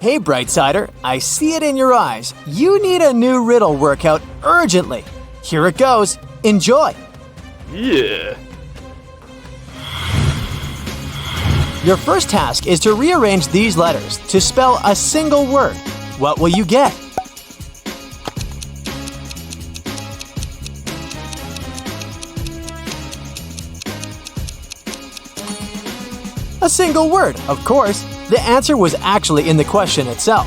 Hey, Brightsider, I see it in your eyes. You need a new riddle workout urgently. Here it goes. Enjoy. Yeah. Your first task is to rearrange these letters to spell a single word. What will you get? A single word, of course. The answer was actually in the question itself.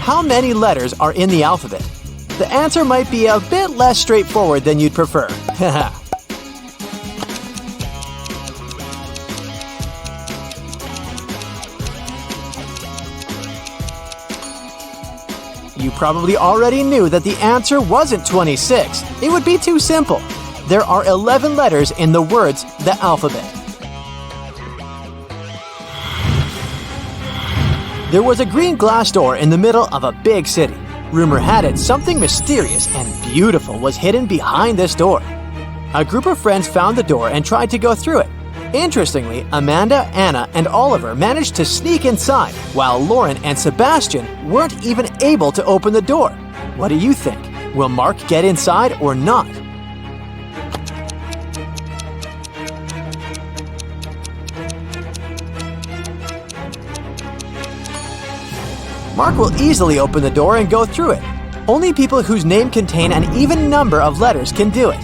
How many letters are in the alphabet? The answer might be a bit less straightforward than you'd prefer. You probably already knew that the answer wasn't 26. It would be too simple. There are 11 letters in the words the alphabet. There was a green glass door in the middle of a big city. Rumor had it something mysterious and beautiful was hidden behind this door. A group of friends found the door and tried to go through it. Interestingly, Amanda, Anna, and Oliver managed to sneak inside, while Lauren and Sebastian weren't even able to open the door. What do you think? Will Mark get inside or not? Mark will easily open the door and go through it. Only people whose name contain an even number of letters can do it.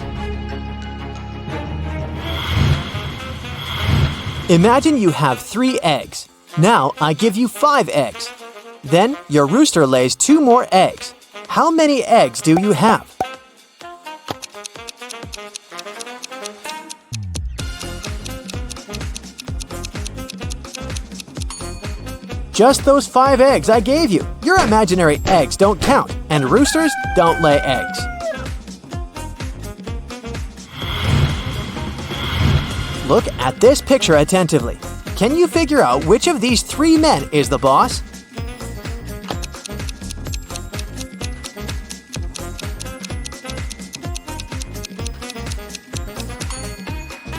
Imagine you have 3 eggs. Now I give you 5 eggs. Then your rooster lays 2 more eggs. How many eggs do you have? Just those 5 eggs I gave you. Your imaginary eggs don't count, and roosters don't lay eggs. Look at this picture attentively. Can you figure out which of these 3 men is the boss?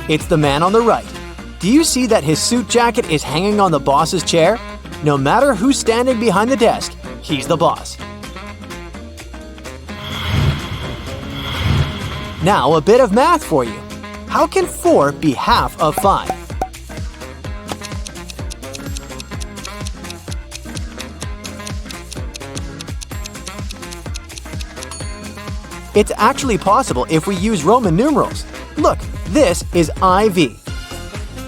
It's the man on the right. Do you see that his suit jacket is hanging on the boss's chair? No matter who's standing behind the desk, he's the boss. Now a bit of math for you. How can 4 be half of 5? It's actually possible if we use Roman numerals. Look, this is IV.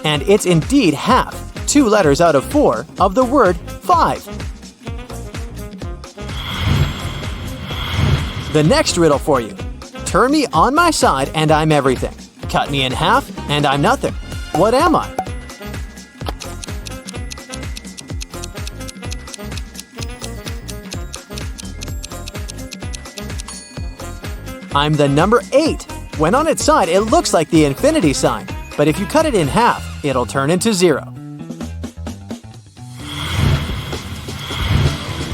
And it's indeed half, 2 letters out of 4, of the word 5. The next riddle for you. Turn me on my side and I'm everything. Cut me in half and I'm nothing. What am I? I'm the number 8. When on its side, it looks like the infinity sign. But if you cut it in half, it'll turn into 0.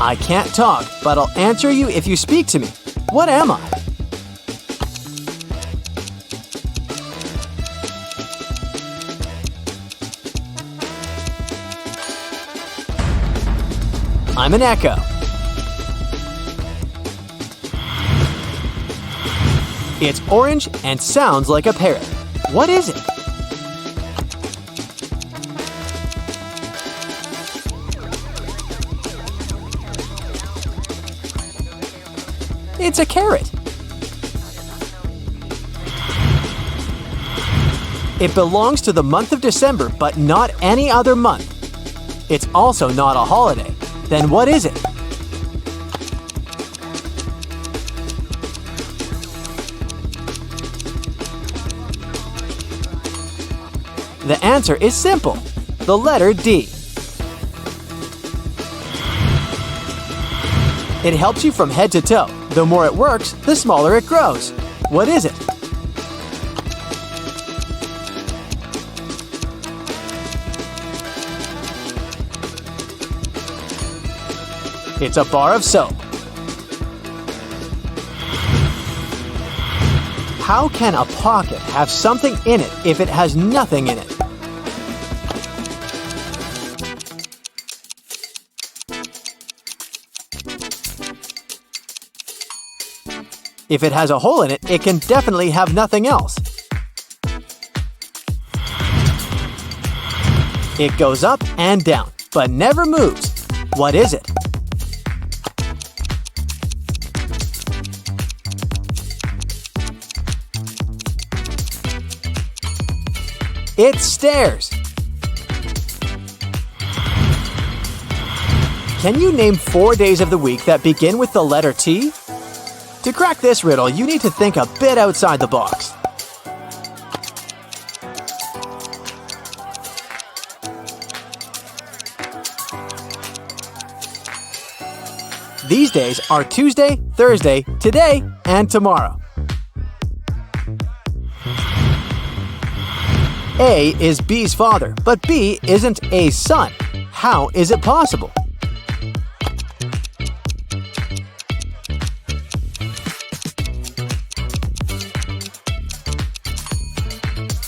I can't talk, but I'll answer you if you speak to me. What am I? I'm an echo. It's orange and sounds like a parrot. What is it? It's a carrot. It belongs to the month of December, but not any other month. It's also not a holiday. Then what is it? The answer is simple. The letter D. It helps you from head to toe. The more it works, the smaller it grows. What is it? It's a bar of soap. How can a pocket have something in it if it has nothing in it? If it has a hole in it, it can definitely have nothing else. It goes up and down, but never moves. What is it? It's stairs. Can you name 4 days of the week that begin with the letter T? To crack this riddle, you need to think a bit outside the box. These days are Tuesday, Thursday, today, and tomorrow. A is B's father, but B isn't A's son. How is it possible?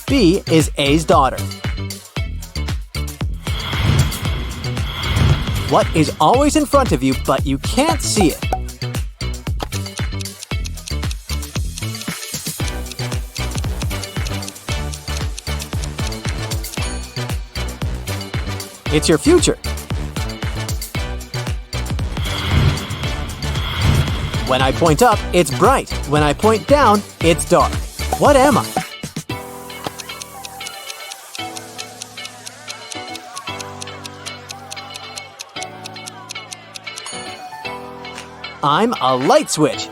B is A's daughter. What is always in front of you, but you can't see it? It's your future. When I point up, it's bright. When I point down, it's dark. What am I? I'm a light switch.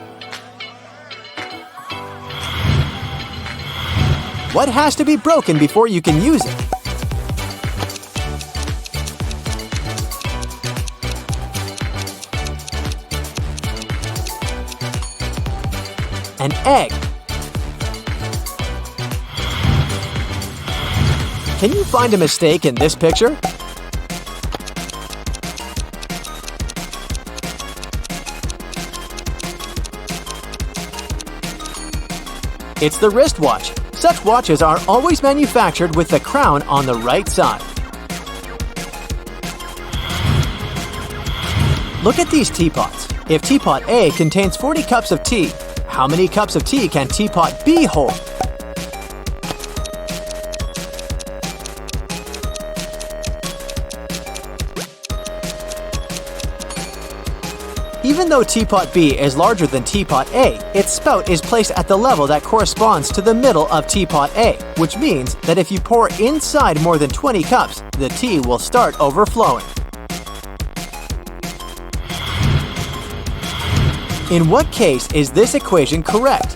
What has to be broken before you can use it? An egg. Can you find a mistake in this picture? It's the wristwatch. Such watches are always manufactured with the crown on the right side. Look at these teapots. If teapot A contains 40 cups of tea, how many cups of tea can teapot B hold? Even though teapot B is larger than teapot A, its spout is placed at the level that corresponds to the middle of teapot A, which means that if you pour inside more than 20 cups, the tea will start overflowing. In what case is this equation correct?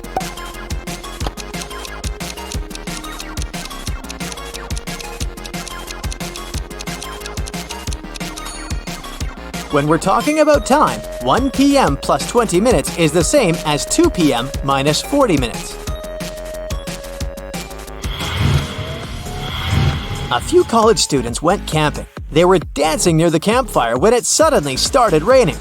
When we're talking about time, 1 p.m. plus 20 minutes is the same as 2 p.m. minus 40 minutes. A few college students went camping. They were dancing near the campfire when it suddenly started raining.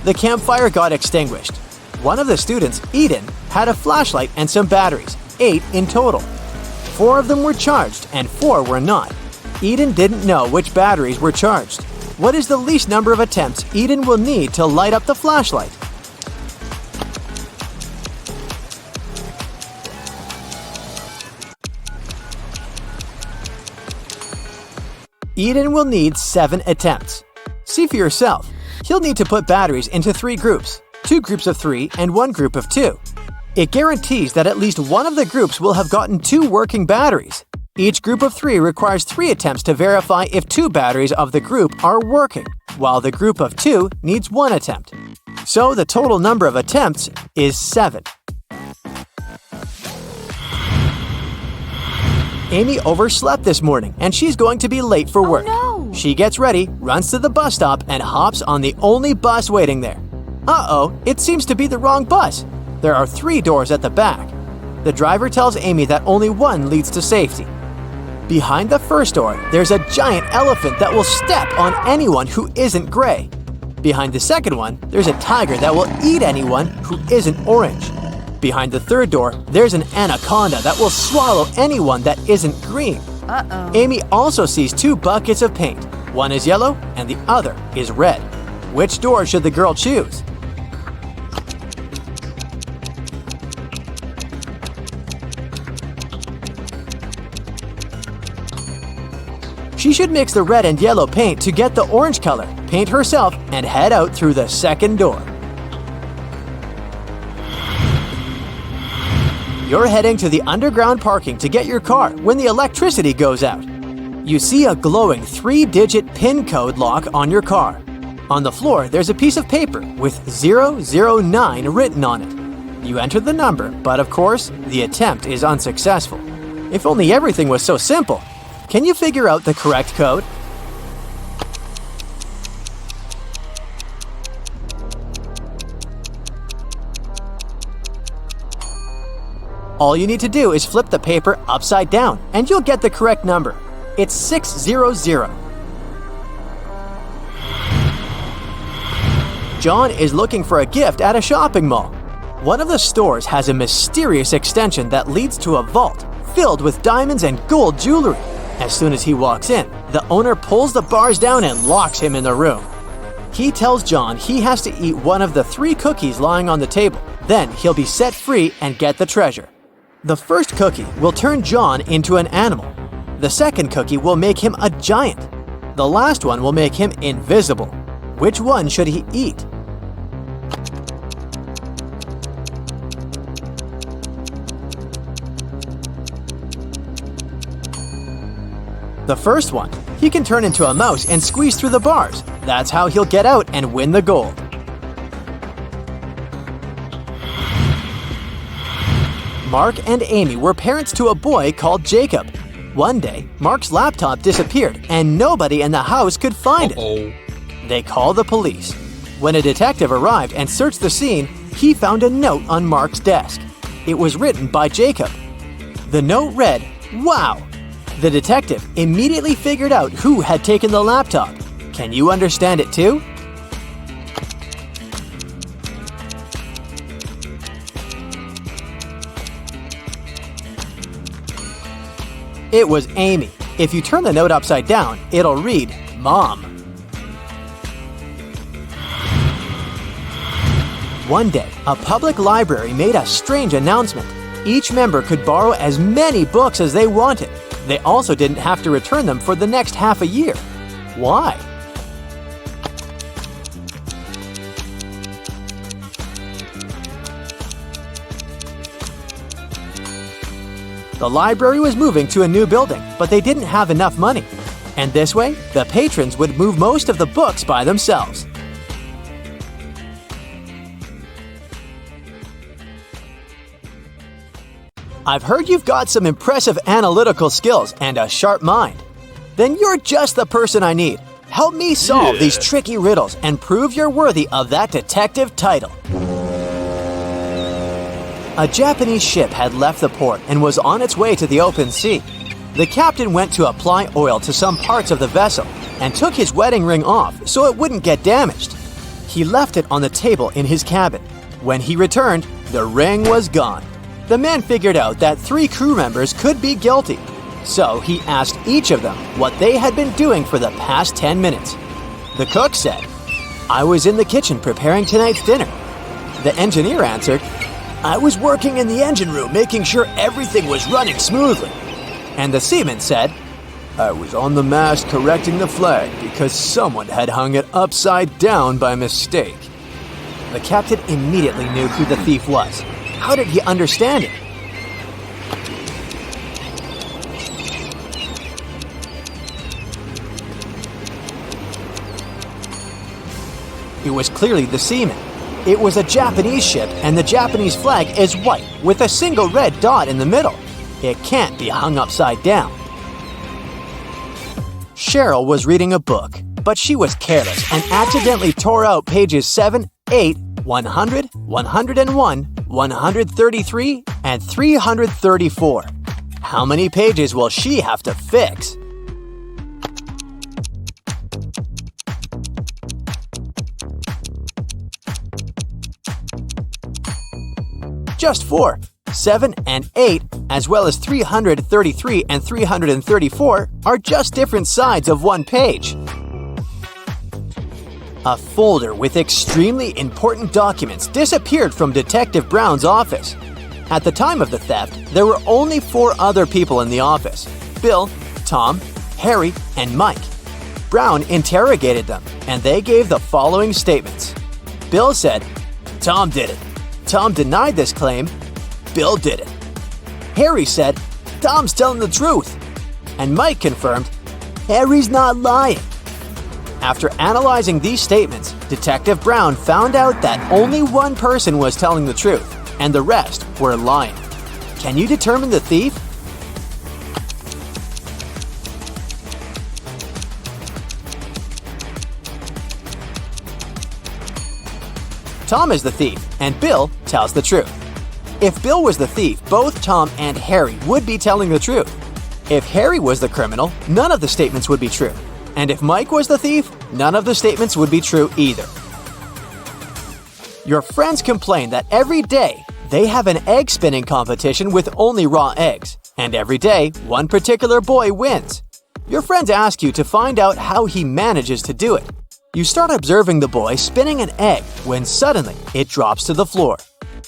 The campfire got extinguished. One of the students, Eden, had a flashlight and some batteries, 8 in total. 4 of them were charged and 4 were not. Eden didn't know which batteries were charged. What is the least number of attempts Eden will need to light up the flashlight? Eden will need 7 attempts. See for yourself. He'll need to put batteries into 3 groups, 2 groups of 3 and 1 group of 2. It guarantees that at least one of the groups will have gotten 2 working batteries. Each group of 3 requires 3 attempts to verify if 2 batteries of the group are working, while the group of 2 needs 1 attempt. So the total number of attempts is 7. Amy overslept this morning and she's going to be late for work. Oh, no. She gets ready, runs to the bus stop, and hops on the only bus waiting there. Uh-oh, it seems to be the wrong bus. There are 3 doors at the back. The driver tells Amy that only one leads to safety. Behind the first door, there's a giant elephant that will step on anyone who isn't gray. Behind the second one, there's a tiger that will eat anyone who isn't orange. Behind the third door, there's an anaconda that will swallow anyone that isn't green. Uh-oh. Amy also sees 2 buckets of paint. One is yellow and the other is red. Which door should the girl choose? She should mix the red and yellow paint to get the orange color, paint herself, and head out through the second door. You're heading to the underground parking to get your car when the electricity goes out. You see a glowing 3-digit PIN code lock on your car. On the floor, there's a piece of paper with 009 written on it. You enter the number, but of course, the attempt is unsuccessful. If only everything was so simple. Can you figure out the correct code? All you need to do is flip the paper upside down, and you'll get the correct number. It's 600. John is looking for a gift at a shopping mall. One of the stores has a mysterious extension that leads to a vault filled with diamonds and gold jewelry. As soon as he walks in, the owner pulls the bars down and locks him in the room. He tells John he has to eat one of the 3 cookies lying on the table. Then he'll be set free and get the treasure. The first cookie will turn John into an animal. The second cookie will make him a giant. The last one will make him invisible. Which one should he eat? The first one. He can turn into a mouse and squeeze through the bars. That's how he'll get out and win the gold. Mark and Amy were parents to a boy called Jacob. One day, Mark's laptop disappeared and nobody in the house could find it. They called the police. When a detective arrived and searched the scene, he found a note on Mark's desk. It was written by Jacob. The note read, "Wow!" The detective immediately figured out who had taken the laptop. Can you understand it too? It was Amy. If you turn the note upside down, it'll read, "Mom." One day, a public library made a strange announcement. Each member could borrow as many books as they wanted. They also didn't have to return them for the next half a year. Why? The library was moving to a new building, but they didn't have enough money. And this way, the patrons would move most of the books by themselves. I've heard you've got some impressive analytical skills and a sharp mind. Then you're just the person I need. Help me solve these tricky riddles and prove you're worthy of that detective title. A Japanese ship had left the port and was on its way to the open sea. The captain went to apply oil to some parts of the vessel and took his wedding ring off so it wouldn't get damaged. He left it on the table in his cabin. When he returned, the ring was gone. The man figured out that 3 crew members could be guilty. So he asked each of them what they had been doing for the past 10 minutes. The cook said, "I was in the kitchen preparing tonight's dinner." The engineer answered, "I was working in the engine room making sure everything was running smoothly." And the seaman said, "I was on the mast correcting the flag because someone had hung it upside down by mistake." The captain immediately knew who the thief was. How did he understand it? It was clearly the seaman. It was a Japanese ship, and the Japanese flag is white with a single red dot in the middle. It can't be hung upside down. Cheryl was reading a book, but she was careless and accidentally tore out pages 7, 8, 100, 101, 133, and 334. How many pages will she have to fix? Just 4. 7 and 8, as well as 333 and 334, are just different sides of one page. A folder with extremely important documents disappeared from Detective Brown's office. At the time of the theft, there were only 4 other people in the office: Bill, Tom, Harry, and Mike. Brown interrogated them, and they gave the following statements. Bill said, "Tom did it." Tom denied this claim. Bill did it. Harry said, "Tom's telling the truth." And Mike confirmed, "Harry's not lying." After analyzing these statements, Detective Brown found out that only one person was telling the truth, and the rest were lying. Can you determine the thief? Tom is the thief, and Bill tells the truth. If Bill was the thief, both Tom and Harry would be telling the truth. If Harry was the criminal, none of the statements would be true. And if Mike was the thief, none of the statements would be true either. Your friends complain that every day they have an egg spinning competition with only raw eggs, and every day one particular boy wins. Your friends ask you to find out how he manages to do it. You start observing the boy spinning an egg when suddenly it drops to the floor.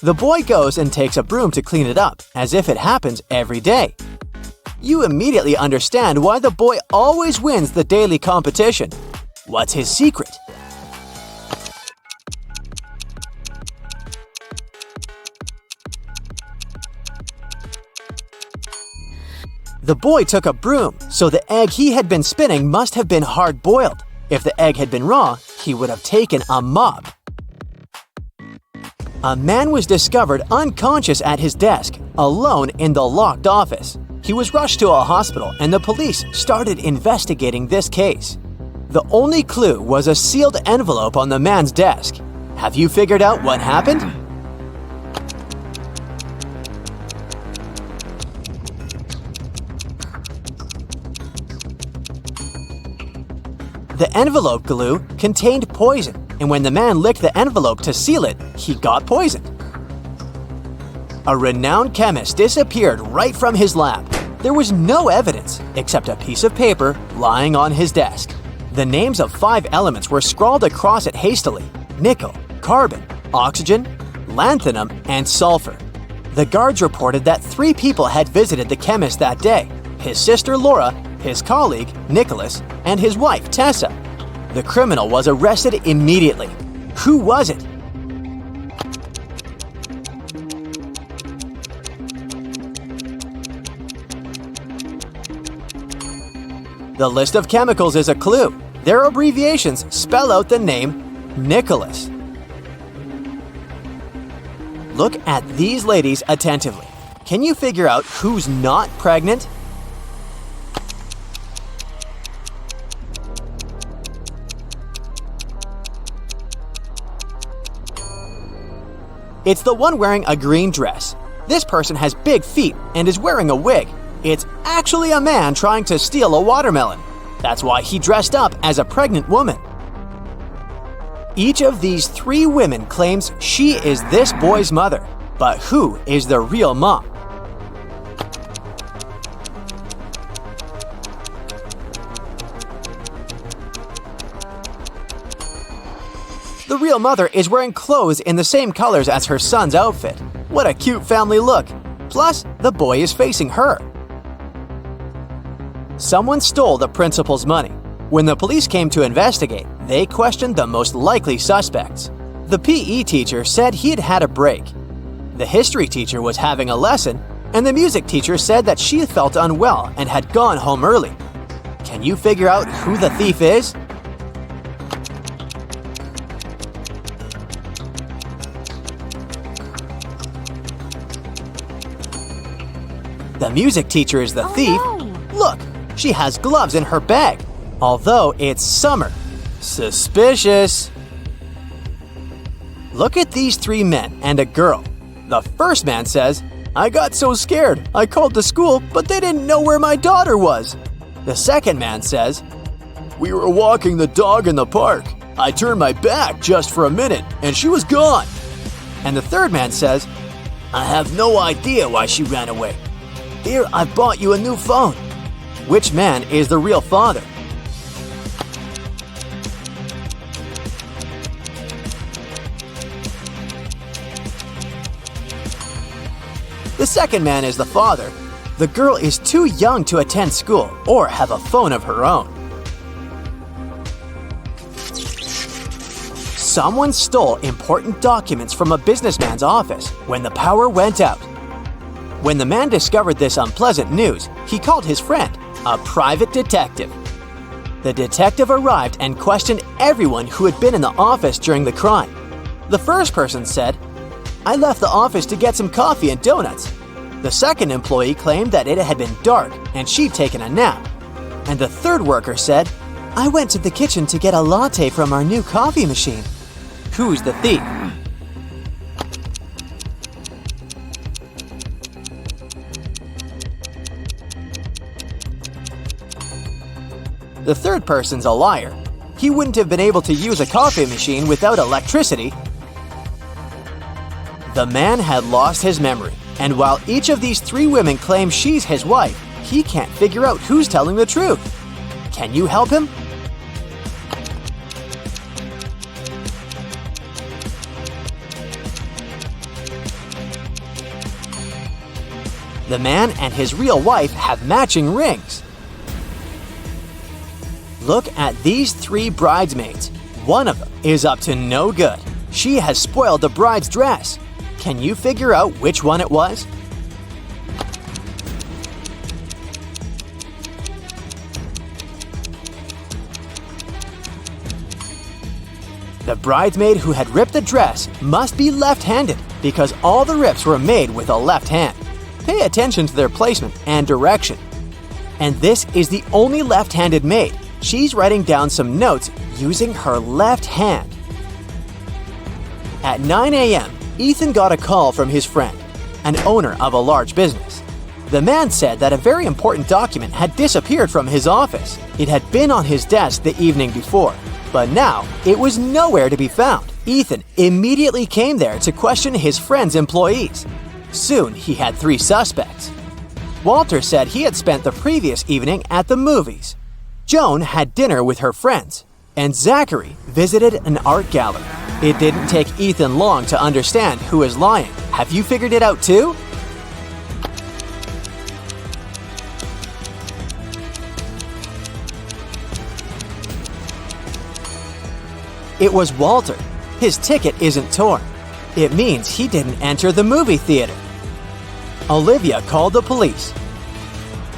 The boy goes and takes a broom to clean it up, as if it happens every day. You immediately understand why the boy always wins the daily competition. What's his secret? The boy took a broom, so the egg he had been spinning must have been hard-boiled. If the egg had been raw, he would have taken a mop. A man was discovered unconscious at his desk, alone in the locked office. He was rushed to a hospital, and the police started investigating this case. The only clue was a sealed envelope on the man's desk. Have you figured out what happened? The envelope glue contained poison, and when the man licked the envelope to seal it, he got poisoned. A renowned chemist disappeared right from his lab. There was no evidence except a piece of paper lying on his desk. The names of 5 elements were scrawled across it hastily: nickel, carbon, oxygen, lanthanum, and sulfur. The guards reported that 3 people had visited the chemist that day: his sister Laura, his colleague Nicholas, and his wife Tessa. The criminal was arrested immediately. Who was it? The list of chemicals is a clue. Their abbreviations spell out the name Nicholas. Look at these ladies attentively. Can you figure out who's not pregnant? It's the one wearing a green dress. This person has big feet and is wearing a wig. It's actually a man trying to steal a watermelon. That's why he dressed up as a pregnant woman. Each of these 3 women claims she is this boy's mother. But who is the real mom? The real mother is wearing clothes in the same colors as her son's outfit. What a cute family look! Plus, the boy is facing her. Someone stole the principal's money. When the police came to investigate, they questioned the most likely suspects. The PE teacher said he'd had a break. The history teacher was having a lesson, and the music teacher said that she felt unwell and had gone home early. Can you figure out who the thief is? The music teacher is the thief. No. Look, she has gloves in her bag, although it's summer. Suspicious. Look at these 3 men and a girl. The first man says, "I got so scared, I called the school, but they didn't know where my daughter was." The second man says, "We were walking the dog in the park. I turned my back just for a minute, and she was gone." And the third man says, "I have no idea why she ran away. Here, I bought you a new phone." Which man is the real father? The second man is the father. The girl is too young to attend school or have a phone of her own. Someone stole important documents from a businessman's office when the power went out. When the man discovered this unpleasant news, he called his friend, a private detective. The detective arrived and questioned everyone who had been in the office during the crime. The first person said, "I left the office to get some coffee and donuts." The second employee claimed that it had been dark and she'd taken a nap. And the third worker said, "I went to the kitchen to get a latte from our new coffee machine." Who's the thief? The third person's a liar. He wouldn't have been able to use a coffee machine without electricity. The man had lost his memory, and while each of these three women claim she's his wife, he can't figure out who's telling the truth. Can you help him? The man and his real wife have matching rings. Look at these three bridesmaids. One of them is up to no good. She has spoiled the bride's dress. Can you figure out which one it was? The bridesmaid who had ripped the dress must be left-handed because all the rips were made with a left hand. Pay attention to their placement and direction. And this is the only left-handed maid. She's writing down some notes using her left hand. At 9 a.m., Ethan got a call from his friend, an owner of a large business. The man said that a very important document had disappeared from his office. It had been on his desk the evening before, but now it was nowhere to be found. Ethan immediately came there to question his friend's employees. Soon he had three suspects. Walter said he had spent the previous evening at the movies. Joan had dinner with her friends, and Zachary visited an art gallery. It didn't take Ethan long to understand who is lying. Have you figured it out too? It was Walter. His ticket isn't torn. It means he didn't enter the movie theater. Olivia called the police.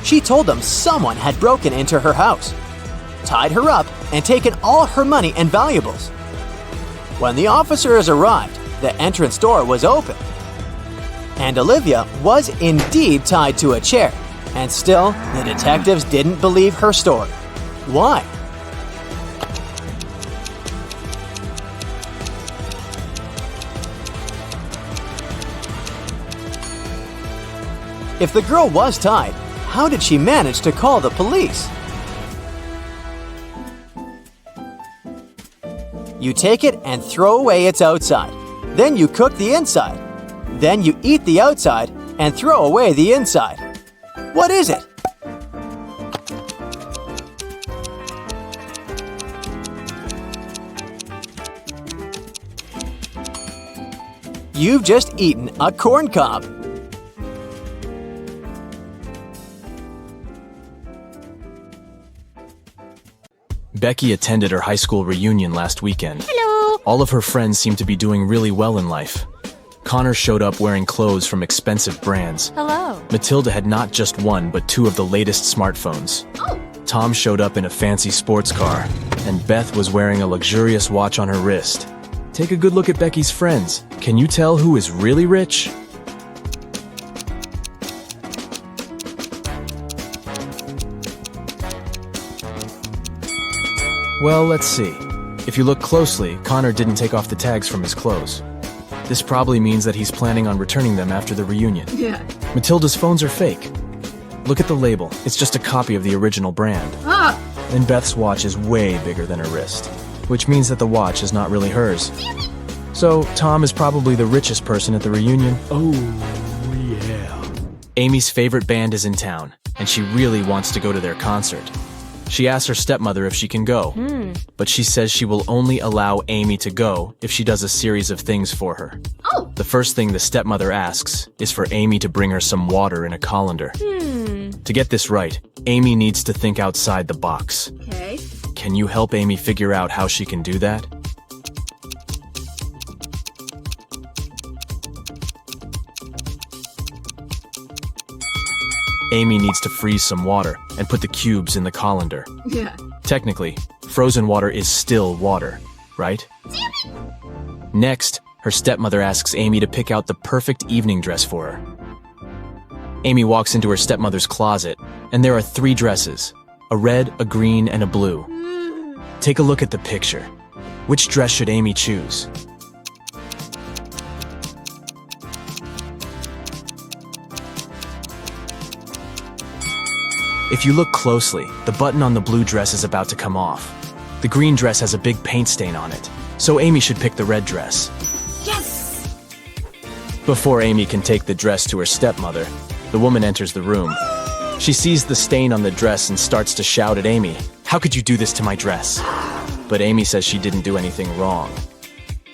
She told them someone had broken into her house, tied her up, and taken all her money and valuables. When the officers arrived, the entrance door was open. And Olivia was indeed tied to a chair, and still, the detectives didn't believe her story. Why? If the girl was tied, how did she manage to call the police? You take it and throw away its outside. Then you cook the inside. Then you eat the outside and throw away the inside. What is it? You've just eaten a corn cob. Becky attended her high school reunion last weekend. Hello! All of her friends seem to be doing really well in life. Connor showed up wearing clothes from expensive brands. Hello! Matilda had not just one, but two of the latest smartphones. Oh! Tom showed up in a fancy sports car, and Beth was wearing a luxurious watch on her wrist. Take a good look at Becky's friends. Can you tell who is really rich? Well, let's see. If you look closely, Connor didn't take off the tags from his clothes. This probably means that he's planning on returning them after the reunion. Yeah. Matilda's phones are fake. Look at the label. It's just a copy of the original brand. Ah! And Beth's watch is way bigger than her wrist, which means that the watch is not really hers. So, Tom is probably the richest person at the reunion. Oh, yeah. Amy's favorite band is in town, and she really wants to go to their concert. She asks her stepmother if she can go, but she says she will only allow Amy to go if she does a series of things for her. Oh! The The first thing the stepmother asks is for Amy to bring her some water in a colander. To get this right, Amy needs to think outside the box. Okay. Can you help Amy figure out how she can do that? Amy needs to freeze some water and put the cubes in the colander. Yeah. Technically, frozen water is still water, right? Next, her stepmother asks Amy to pick out the perfect evening dress for her. Amy walks into her stepmother's closet, and there are 3 dresses, a red, a green, and a blue. Take a look at the picture. Which dress should Amy choose? If you look closely, the button on the blue dress is about to come off. The green dress has a big paint stain on it, so Amy should pick the red dress. Yes! Before Amy can take the dress to her stepmother, the woman enters the room. She sees the stain on the dress and starts to shout at Amy, "How could you do this to my dress?" But Amy says she didn't do anything wrong,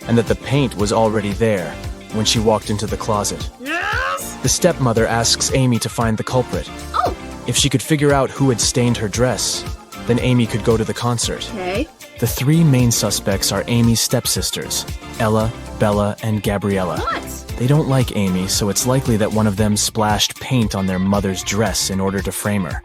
and that the paint was already there when she walked into the closet. Yes! The stepmother asks Amy to find the culprit. Oh! If she could figure out who had stained her dress, then Amy could go to the concert. Okay. The 3 main suspects are Amy's stepsisters, Ella, Bella, and Gabriella. What? They don't like Amy, so it's likely that one of them splashed paint on their mother's dress in order to frame her.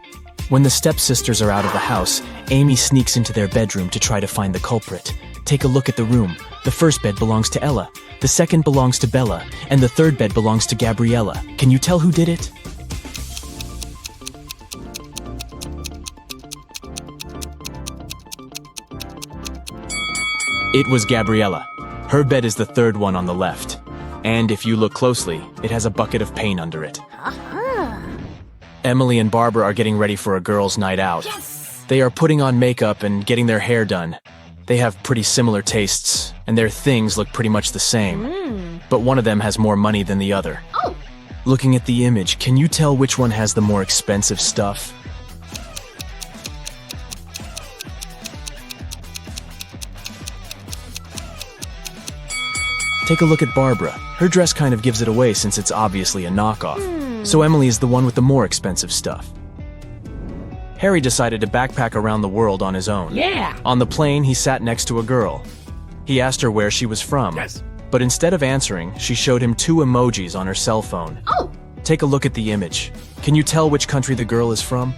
When the stepsisters are out of the house, Amy sneaks into their bedroom to try to find the culprit. Take a look at the room. The first bed belongs to Ella, the second belongs to Bella, and the third bed belongs to Gabriella. Can you tell who did it? It was Gabriella. Her bed is the third one on the left. And if you look closely, it has a bucket of paint under it. Emily and Barbara are getting ready for a girls' night out. Yes! They are putting on makeup and getting their hair done. They have pretty similar tastes, and their things look pretty much the same. But one of them has more money than the other. Oh! Looking at the image, can you tell which one has the more expensive stuff? Take a look at Barbara. Her dress kind of gives it away since it's obviously a knockoff. So Emily is the one with the more expensive stuff. Harry decided to backpack around the world on his own. Yeah! On the plane, he sat next to a girl. He asked her where she was from. Yes. But instead of answering, she showed him 2 emojis on her cell phone. Oh! Take a look at the image. Can you tell which country the girl is from?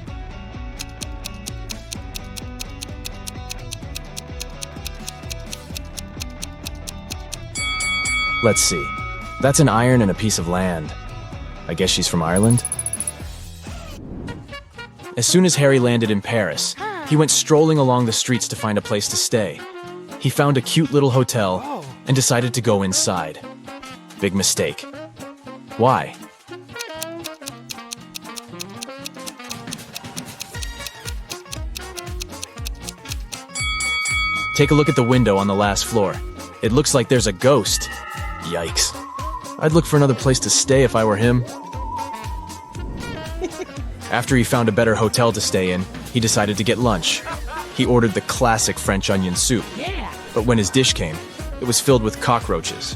Let's see. That's an iron and a piece of land. I guess she's from Ireland? As soon as Harry landed in Paris, he went strolling along the streets to find a place to stay. He found a cute little hotel and decided to go inside. Big mistake. Why? Take a look at the window on the last floor. It looks like there's a ghost. Yikes. I'd look for another place to stay if I were him. After he found a better hotel to stay in, he decided to get lunch. He ordered the classic French onion soup. Yeah! But when his dish came, it was filled with cockroaches.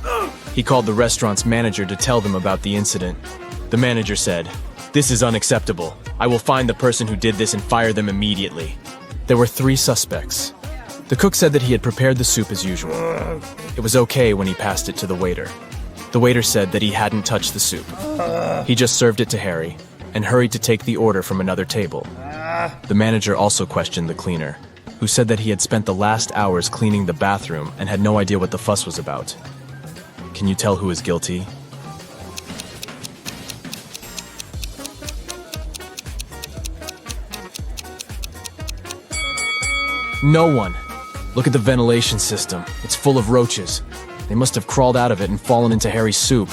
He called the restaurant's manager to tell them about the incident. The manager said, "This is unacceptable. I will find the person who did this and fire them immediately." There were 3 suspects. The cook said that he had prepared the soup as usual. It was okay when he passed it to the waiter. The waiter said that he hadn't touched the soup. He just served it to Harry and hurried to take the order from another table. The manager also questioned the cleaner, who said that he had spent the last hours cleaning the bathroom and had no idea what the fuss was about. Can you tell who is guilty? No one. Look at the ventilation system. It's full of roaches. They must have crawled out of it and fallen into Harry's soup.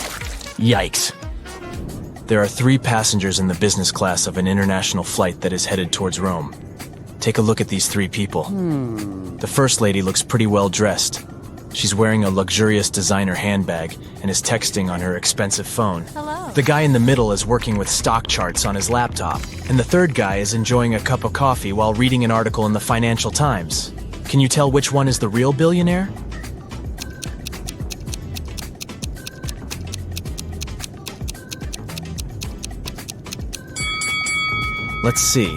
Yikes. There are 3 passengers in the business class of an international flight that is headed towards Rome. Take a look at these 3 people. The first lady looks pretty well dressed. She's wearing a luxurious designer handbag and is texting on her expensive phone. Hello. The guy in the middle is working with stock charts on his laptop, and the third guy is enjoying a cup of coffee while reading an article in the Financial Times. Can you tell which one is the real billionaire? Let's see.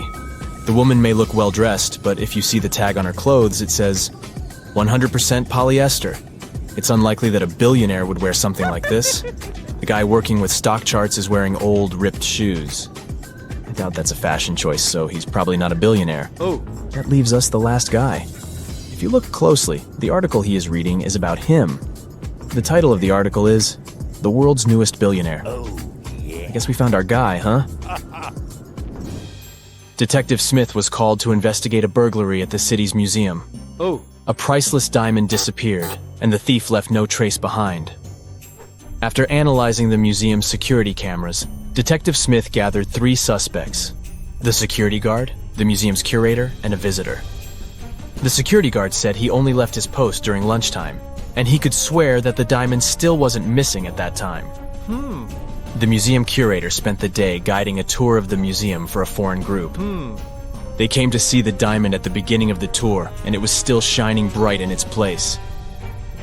The woman may look well-dressed, but if you see the tag on her clothes, it says 100% polyester. It's unlikely that a billionaire would wear something like this. The guy working with stock charts is wearing old, ripped shoes. I doubt that's a fashion choice, so he's probably not a billionaire. Oh. That leaves us the last guy. If you look closely, the article he is reading is about him. The title of the article is The World's Newest Billionaire. I guess we found our guy, huh? Detective Smith was called to investigate a burglary at the city's museum. Oh. A priceless diamond disappeared, and the thief left no trace behind. After analyzing the museum's security cameras, Detective Smith gathered 3 suspects: the security guard, the museum's curator, and a visitor. The security guard said he only left his post during lunchtime, and he could swear that the diamond still wasn't missing at that time. The museum curator spent the day guiding a tour of the museum for a foreign group. They came to see the diamond at the beginning of the tour, and it was still shining bright in its place.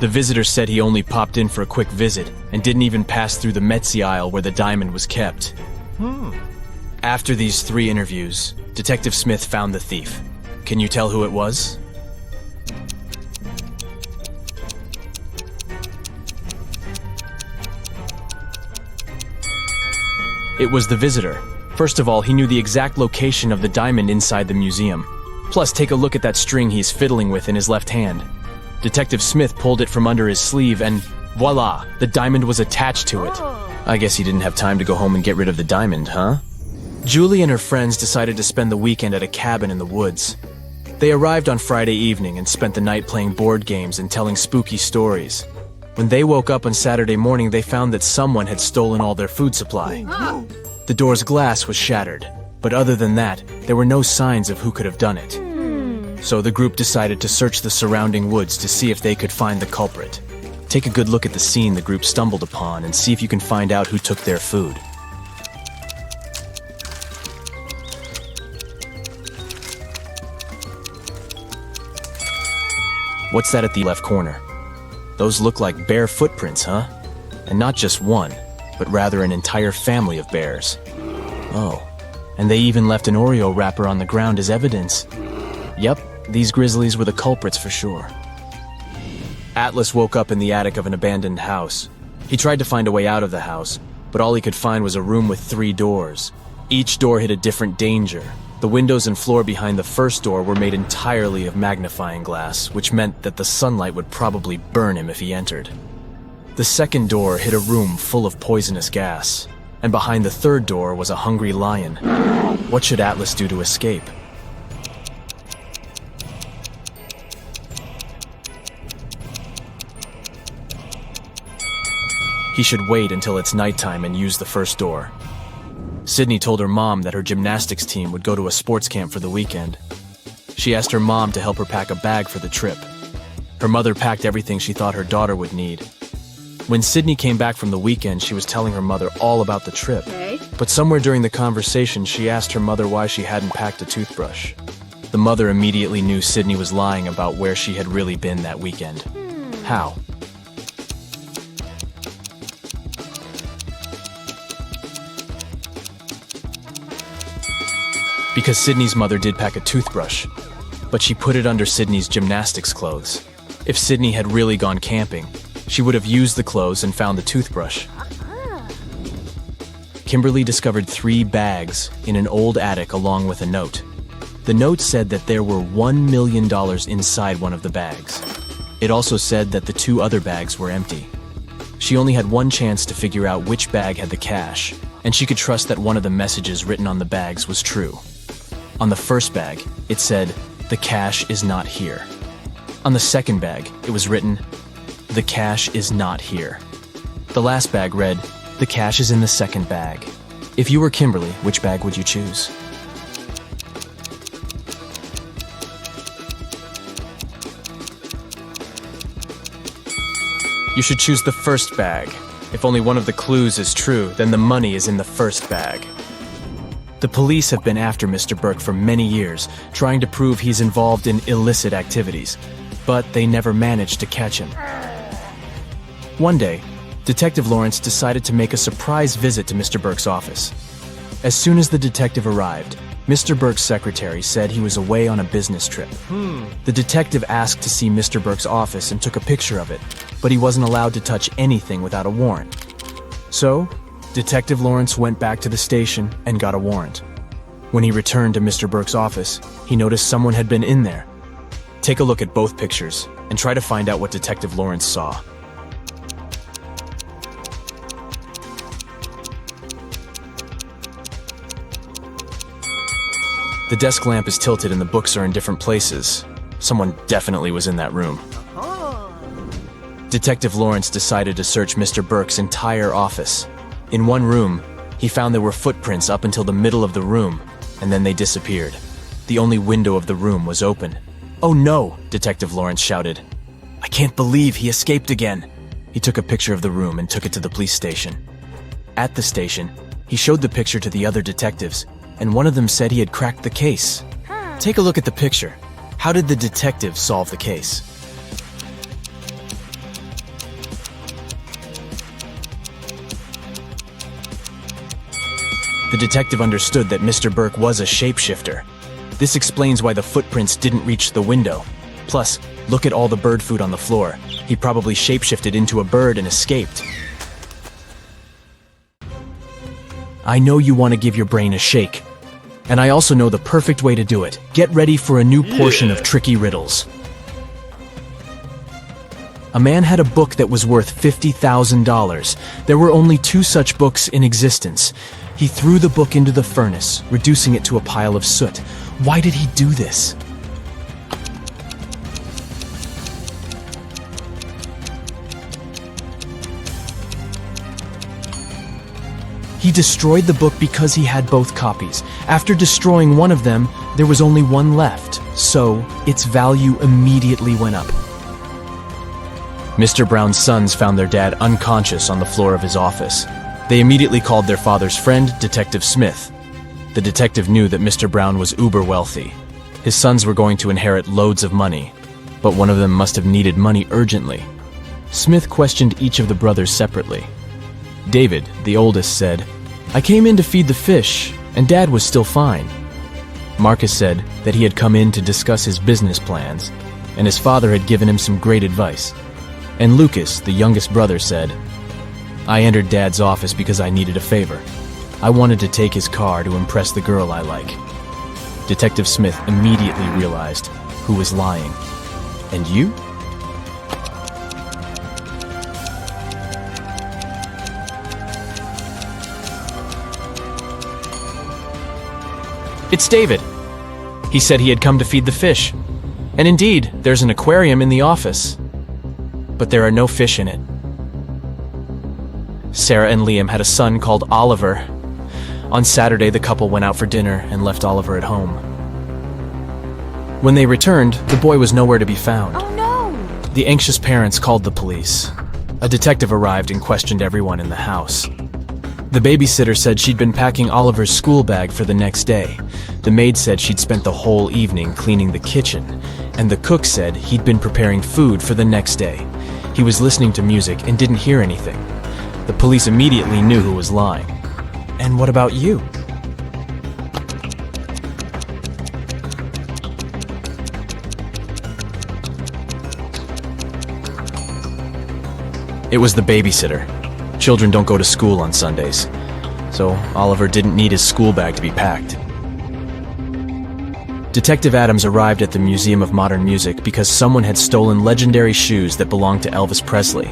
The visitor said he only popped in for a quick visit and didn't even pass through the Metzi aisle where the diamond was kept. After these 3 interviews, Detective Smith found the thief. Can you tell who it was? It was the visitor. First of all, he knew the exact location of the diamond inside the museum. Plus, take a look at that string he's fiddling with in his left hand. Detective Smith pulled it from under his sleeve and voila, the diamond was attached to it. I guess he didn't have time to go home and get rid of the diamond, huh? Julie and her friends decided to spend the weekend at a cabin in the woods. They arrived on Friday evening and spent the night playing board games and telling spooky stories. When they woke up on Saturday morning, they found that someone had stolen all their food supply. The door's glass was shattered, but other than that, there were no signs of who could have done it. So the group decided to search the surrounding woods to see if they could find the culprit. Take a good look at the scene the group stumbled upon and see if you can find out who took their food. What's that at the left corner? Those look like bear footprints, huh? And not just one, but rather an entire family of bears. Oh, and they even left an Oreo wrapper on the ground as evidence. Yep, these grizzlies were the culprits for sure. Atlas woke up in the attic of an abandoned house. He tried to find a way out of the house, but all he could find was a room with 3 doors. Each door hid a different danger. The windows and floor behind the first door were made entirely of magnifying glass, which meant that the sunlight would probably burn him if he entered. The second door hid a room full of poisonous gas, and behind the third door was a hungry lion. What should Atlas do to escape? He should wait until it's nighttime and use the first door. Sydney told her mom that her gymnastics team would go to a sports camp for the weekend. She asked her mom to help her pack a bag for the trip. Her mother packed everything she thought her daughter would need. When Sydney came back from the weekend, she was telling her mother all about the trip. But somewhere during the conversation, she asked her mother why she hadn't packed a toothbrush. The mother immediately knew Sydney was lying about where she had really been that weekend. How? Because Sydney's mother did pack a toothbrush, but she put it under Sydney's gymnastics clothes. If Sydney had really gone camping, she would have used the clothes and found the toothbrush. Kimberly discovered 3 bags in an old attic along with a note. The note said that there were $1 million inside one of the bags. It also said that the 2 other bags were empty. She only had one chance to figure out which bag had the cash, and she could trust that one of the messages written on the bags was true. On the first bag, it said, "The cash is not here." On the second bag, it was written, "The cash is not here." The last bag read, "The cash is in the second bag." If you were Kimberly, which bag would you choose? You should choose the first bag. If only one of the clues is true, then the money is in the first bag. The police have been after Mr. Burke for many years, trying to prove he's involved in illicit activities, but they never managed to catch him. One day, Detective Lawrence decided to make a surprise visit to Mr. Burke's office. As soon as the detective arrived, Mr. Burke's secretary said he was away on a business trip. The detective asked to see Mr. Burke's office and took a picture of it, but he wasn't allowed to touch anything without a warrant. So, Detective Lawrence went back to the station and got a warrant. When he returned to Mr. Burke's office, he noticed someone had been in there. Take a look at both pictures and try to find out what Detective Lawrence saw. The desk lamp is tilted and the books are in different places. Someone definitely was in that room. Detective Lawrence decided to search Mr. Burke's entire office. In one room, he found there were footprints up until the middle of the room, and then they disappeared. The only window of the room was open. "Oh no!" Detective Lawrence shouted. "I can't believe he escaped again." He took a picture of the room and took it to the police station. At the station, he showed the picture to the other detectives, and one of them said he had cracked the case. Take a look at the picture. How did the detective solve the case? The detective understood that Mr. Burke was a shapeshifter. This explains why the footprints didn't reach the window. Plus, look at all the bird food on the floor. He probably shapeshifted into a bird and escaped. I know you want to give your brain a shake. And I also know the perfect way to do it. Get ready for a new portion of tricky riddles. A man had a book that was worth $50,000. There were only 2 such books in existence. He threw the book into the furnace, reducing it to a pile of soot. Why did he do this? He destroyed the book because he had both copies. After destroying one of them, there was only one left, so its value immediately went up. Mr. Brown's sons found their dad unconscious on the floor of his office. They immediately called their father's friend, Detective Smith. The detective knew that Mr. Brown was uber wealthy. His sons were going to inherit loads of money, but one of them must have needed money urgently. Smith questioned each of the brothers separately. David, the oldest, said, "I came in to feed the fish, and Dad was still fine." Marcus said that he had come in to discuss his business plans, and his father had given him some great advice. And Lucas, the youngest brother, said, "I entered Dad's office because I needed a favor. I wanted to take his car to impress the girl I like." Detective Smith immediately realized who was lying. And you? It's David. He said he had come to feed the fish. And indeed, there's an aquarium in the office. But there are no fish in it. Sarah and Liam had a son called Oliver. On Saturday, the couple went out for dinner and left Oliver at home. When they returned, the boy was nowhere to be found. Oh no! The anxious parents called the police. A detective arrived and questioned everyone in the house. The babysitter said she'd been packing Oliver's school bag for the next day. The maid said she'd spent the whole evening cleaning the kitchen, and the cook said he'd been preparing food for the next day. He was listening to music and didn't hear anything. The police immediately knew who was lying. And what about you? It was the babysitter. Children don't go to school on Sundays, so Oliver didn't need his school bag to be packed. Detective Adams arrived at the Museum of Modern Music because someone had stolen legendary shoes that belonged to Elvis Presley.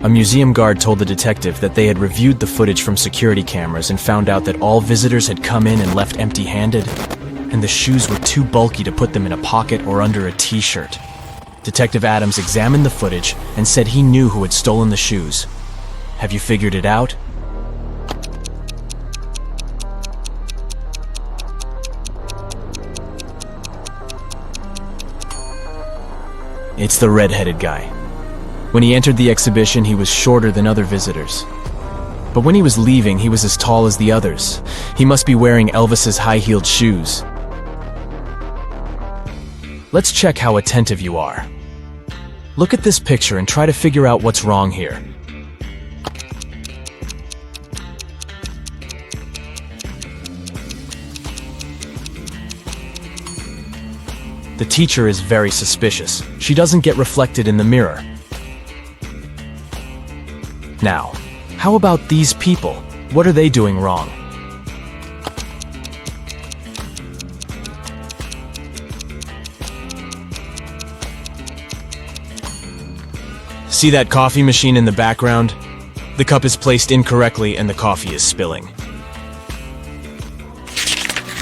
A museum guard told the detective that they had reviewed the footage from security cameras and found out that all visitors had come in and left empty-handed, and the shoes were too bulky to put them in a pocket or under a t-shirt. Detective Adams examined the footage and said he knew who had stolen the shoes. Have you figured it out? It's the red-headed guy. When he entered the exhibition, he was shorter than other visitors. But when he was leaving, he was as tall as the others. He must be wearing Elvis's high-heeled shoes. Let's check how attentive you are. Look at this picture and try to figure out what's wrong here. The teacher is very suspicious. She doesn't get reflected in the mirror. Now, how about these people? What are they doing wrong? See that coffee machine in the background? The cup is placed incorrectly and the coffee is spilling.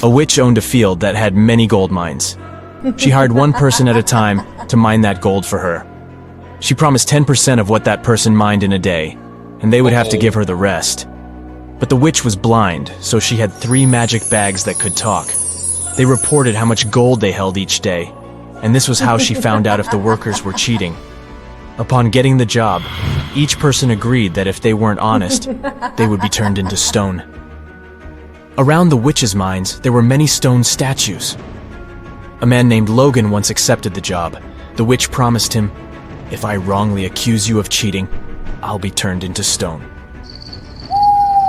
A witch owned a field that had many gold mines. She hired one person at a time to mine that gold for her. She promised 10% of what that person mined in a day, and they would have to give her the rest. But the witch was blind, so she had 3 magic bags that could talk. They reported how much gold they held each day, and this was how she found out if the workers were cheating. Upon getting the job, each person agreed that if they weren't honest, they would be turned into stone. Around the witches' mines, there were many stone statues. A man named Logan once accepted the job. The witch promised him, "If I wrongly accuse you of cheating, I'll be turned into stone."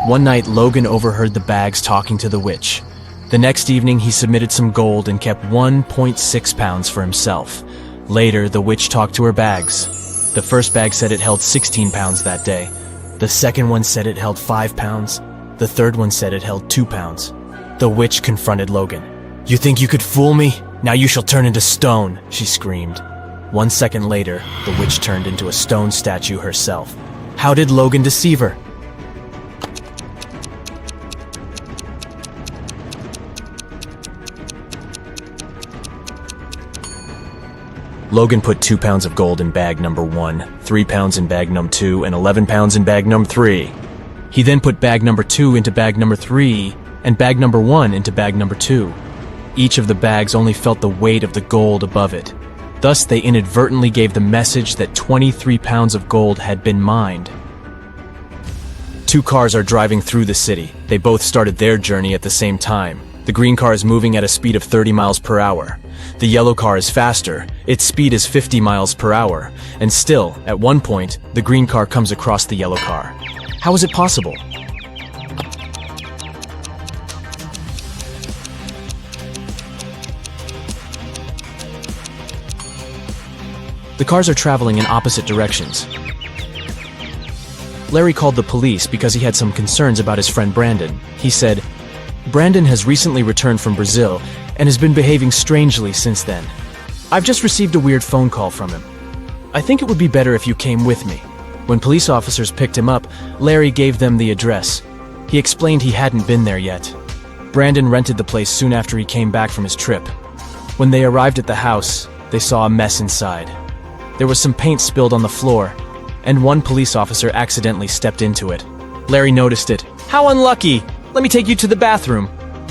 One night, Logan overheard the bags talking to the witch. The next evening, he submitted some gold and kept 1.6 pounds for himself. Later, the witch talked to her bags. The first bag said it held 16 pounds that day. The second one said it held 5 pounds. The third one said it held 2 pounds. The witch confronted Logan. "You think you could fool me? Now you shall turn into stone," she screamed. 1 second later, the witch turned into a stone statue herself. How did Logan deceive her? Logan put 2 pounds of gold in bag number 1, 3 pounds in bag number 2, and 11 pounds in bag number 3. He then put bag number 2 into bag number 3, and bag number 1 into bag number 2. Each of the bags only felt the weight of the gold above it. Thus, they inadvertently gave the message that 23 pounds of gold had been mined. 2 cars are driving through the city. They both started their journey at the same time. The green car is moving at a speed of 30 miles per hour. The yellow car is faster. Its speed is 50 miles per hour. And still, at one point, the green car comes across the yellow car. How is it possible? The cars are traveling in opposite directions. Larry called the police because he had some concerns about his friend Brandon. He said, "Brandon has recently returned from Brazil and has been behaving strangely since then. I've just received a weird phone call from him. I think it would be better if you came with me." When police officers picked him up, Larry gave them the address. He explained he hadn't been there yet. Brandon rented the place soon after he came back from his trip. When they arrived at the house, they saw a mess inside. There was some paint spilled on the floor, and one police officer accidentally stepped into it. Larry noticed it. "How unlucky! Let me take you to the bathroom."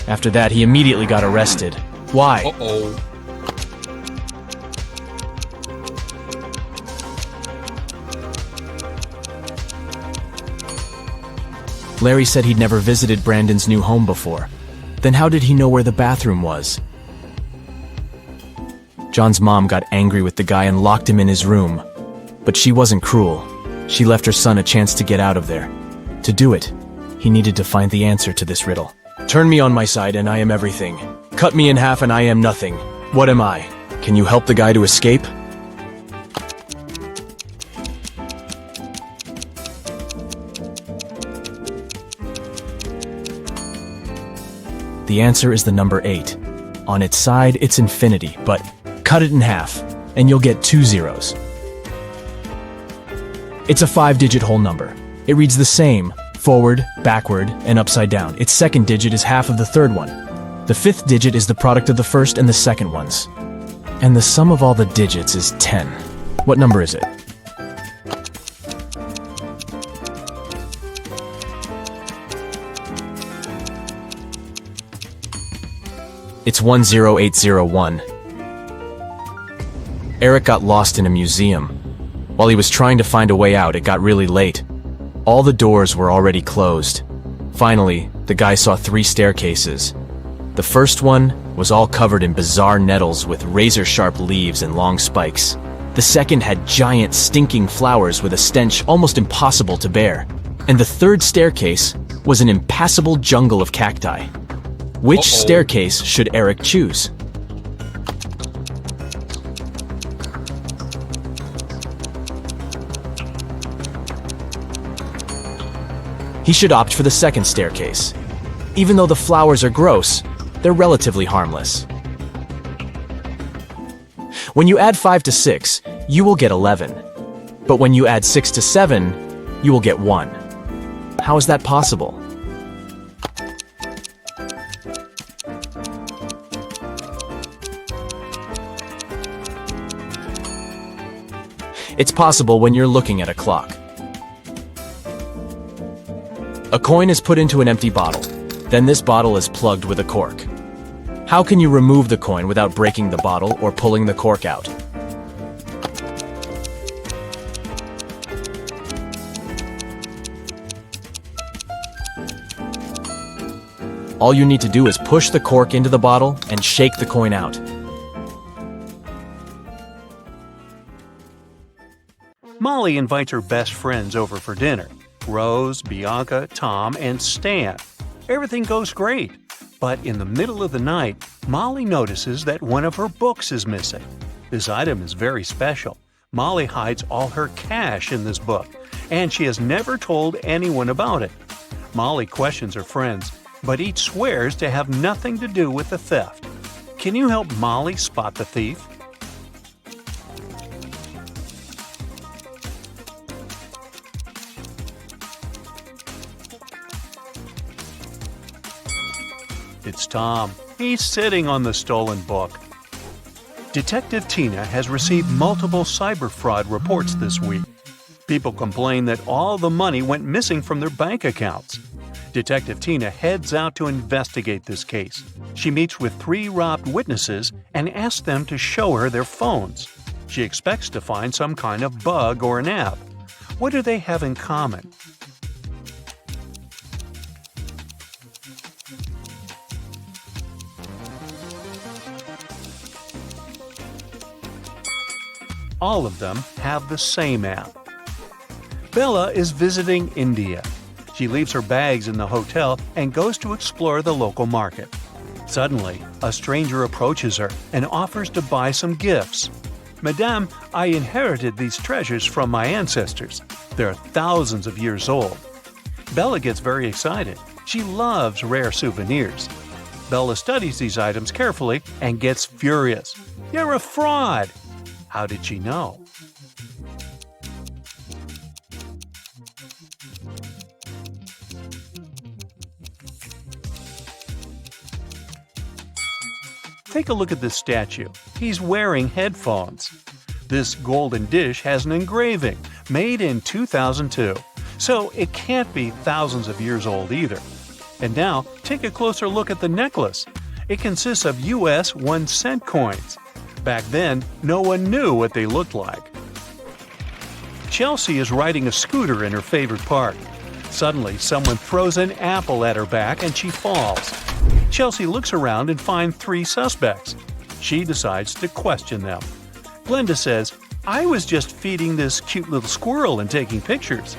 After that, he immediately got arrested. Why? Uh-oh. Larry said he'd never visited Brandon's new home before. Then how did he know where the bathroom was? John's mom got angry with the guy and locked him in his room. But she wasn't cruel. She left her son a chance to get out of there. To do it, he needed to find the answer to this riddle. Turn me on my side and I am everything. Cut me in half and I am nothing. What am I? Can you help the guy to escape? The answer is the number 8. On its side, it's infinity, but cut it in half, and you'll get 2 zeros. It's a 5-digit whole number. It reads the same, forward, backward, and upside down. Its second digit is half of the third one. The 5th digit is the product of the first and the second ones. And the sum of all the digits is 10. What number is it? It's 10801. Eric got lost in a museum. While he was trying to find a way out, it got really late. All the doors were already closed. Finally, the guy saw 3 staircases. The first one was all covered in bizarre nettles with razor-sharp leaves and long spikes. The second had giant, stinking flowers with a stench almost impossible to bear. And the third staircase was an impassable jungle of cacti. Which staircase should Eric choose? He should opt for the second staircase. Even though the flowers are gross, they're relatively harmless. When you add 5 to 6, you will get 11. But when you add 6 to 7, you will get 1. How is that possible? It's possible when you're looking at a clock. A coin is put into an empty bottle. Then this bottle is plugged with a cork. How can you remove the coin without breaking the bottle or pulling the cork out? All you need to do is push the cork into the bottle and shake the coin out. Molly invites her best friends over for dinner. Rose, Bianca, Tom, and Stan. Everything goes great. But in the middle of the night, Molly notices that one of her books is missing. This item is very special. Molly hides all her cash in this book, and she has never told anyone about it. Molly questions her friends, but each swears to have nothing to do with the theft. Can you help Molly spot the thief? It's Tom. He's sitting on the stolen book. Detective Tina has received multiple cyber fraud reports this week. People complain that all the money went missing from their bank accounts. Detective Tina heads out to investigate this case. She meets with 3 robbed witnesses and asks them to show her their phones. She expects to find some kind of bug or an app. What do they have in common? All of them have the same app. Bella is visiting India. She leaves her bags in the hotel and goes to explore the local market. Suddenly, a stranger approaches her and offers to buy some gifts. "Madame, I inherited these treasures from my ancestors. They're thousands of years old." Bella gets very excited. She loves rare souvenirs. Bella studies these items carefully and gets furious. "You're a fraud!" How did she know? Take a look at this statue. He's wearing headphones. This golden dish has an engraving, made in 2002, so it can't be thousands of years old either. And now, take a closer look at the necklace. It consists of US 1-cent coins. Back then, no one knew what they looked like. Chelsea is riding a scooter in her favorite park. Suddenly, someone throws an apple at her back and she falls. Chelsea looks around and finds 3 suspects. She decides to question them. Glenda says, "I was just feeding this cute little squirrel and taking pictures."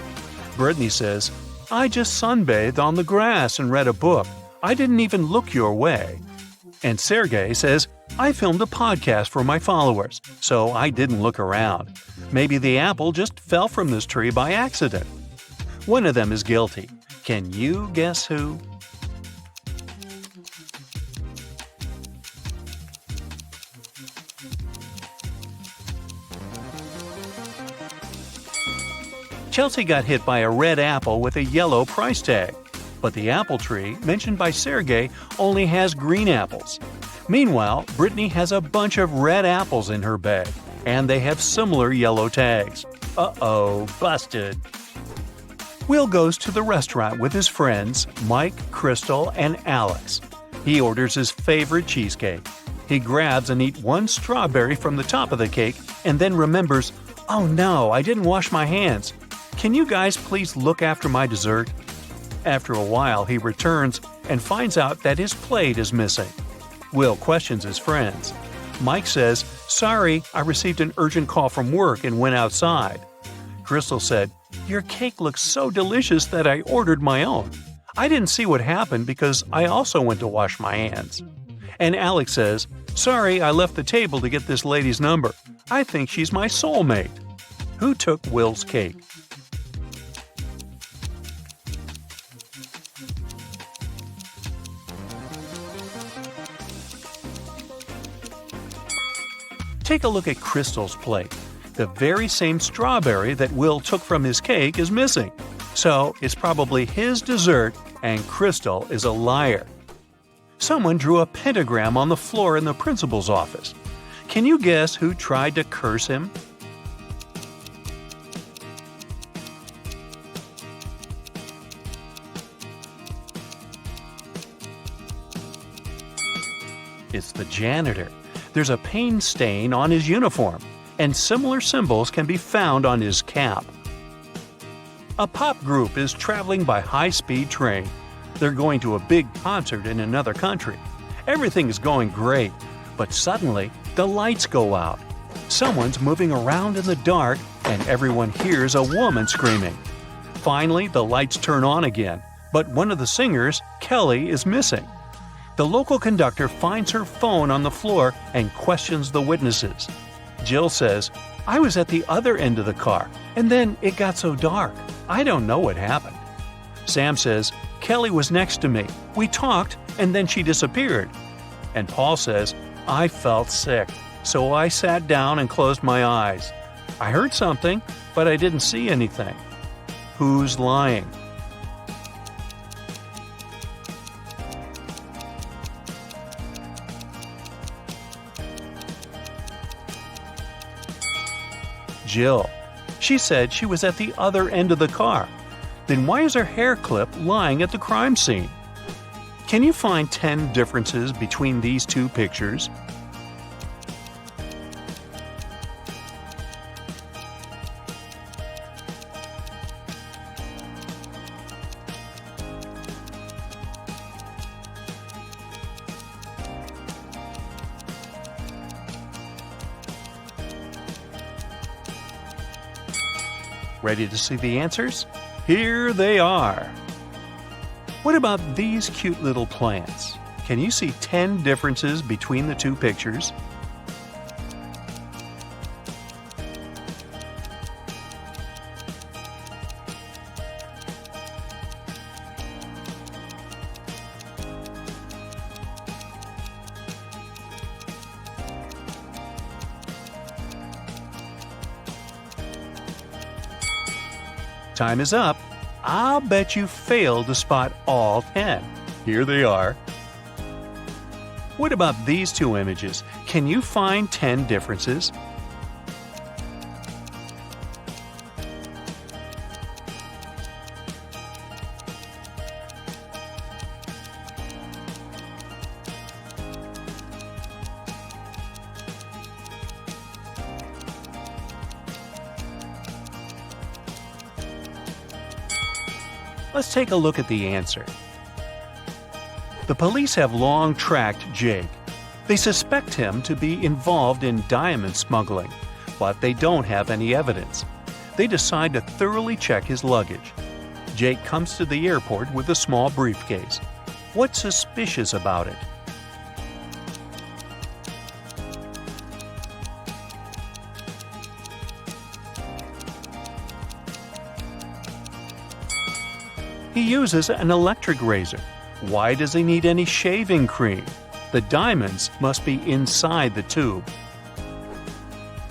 Brittany says, "I just sunbathed on the grass and read a book. I didn't even look your way." And Sergey says, "I filmed a podcast for my followers, so I didn't look around. Maybe the apple just fell from this tree by accident." One of them is guilty. Can you guess who? Chelsea got hit by a red apple with a yellow price tag. But the apple tree, mentioned by Sergey, only has green apples. Meanwhile, Brittany has a bunch of red apples in her bag, and they have similar yellow tags. Uh-oh, busted. Will goes to the restaurant with his friends, Mike, Crystal, and Alex. He orders his favorite cheesecake. He grabs and eats 1 strawberry from the top of the cake and then remembers, "Oh no, I didn't wash my hands. Can you guys please look after my dessert?" After a while, he returns and finds out that his plate is missing. Will questions his friends. Mike says, "Sorry, I received an urgent call from work and went outside." Crystal said, "Your cake looks so delicious that I ordered my own. I didn't see what happened because I also went to wash my hands." And Alex says, "Sorry, I left the table to get this lady's number. I think she's my soulmate." Who took Will's cake? Take a look at Crystal's plate. The very same strawberry that Will took from his cake is missing. So it's probably his dessert and Crystal is a liar. Someone drew a pentagram on the floor in the principal's office. Can you guess who tried to curse him? It's the janitor. There's a paint stain on his uniform, and similar symbols can be found on his cap. A pop group is traveling by high-speed train. They're going to a big concert in another country. Everything is going great, but suddenly the lights go out. Someone's moving around in the dark, and everyone hears a woman screaming. Finally, the lights turn on again, but one of the singers, Kelly, is missing. The local conductor finds her phone on the floor and questions the witnesses. Jill says, "I was at the other end of the car, and then it got so dark. I don't know what happened." Sam says, "Kelly was next to me. We talked, and then she disappeared." And Paul says, "I felt sick, so I sat down and closed my eyes. I heard something, but I didn't see anything." Who's lying? Jill. She said she was at the other end of the car. Then why is her hair clip lying at the crime scene? Can you find 10 differences between these two pictures? Ready to see the answers? Here they are. What about these cute little plants? Can you see 10 differences between the two pictures? Time is up. I'll bet you failed to spot all 10. Here they are. What about these two images? Can you find 10 differences? Let's take a look at the answer. The police have long tracked Jake. They suspect him to be involved in diamond smuggling, but they don't have any evidence. They decide to thoroughly check his luggage. Jake comes to the airport with a small briefcase. What's suspicious about it? He uses an electric razor. Why does he need any shaving cream? The diamonds must be inside the tube.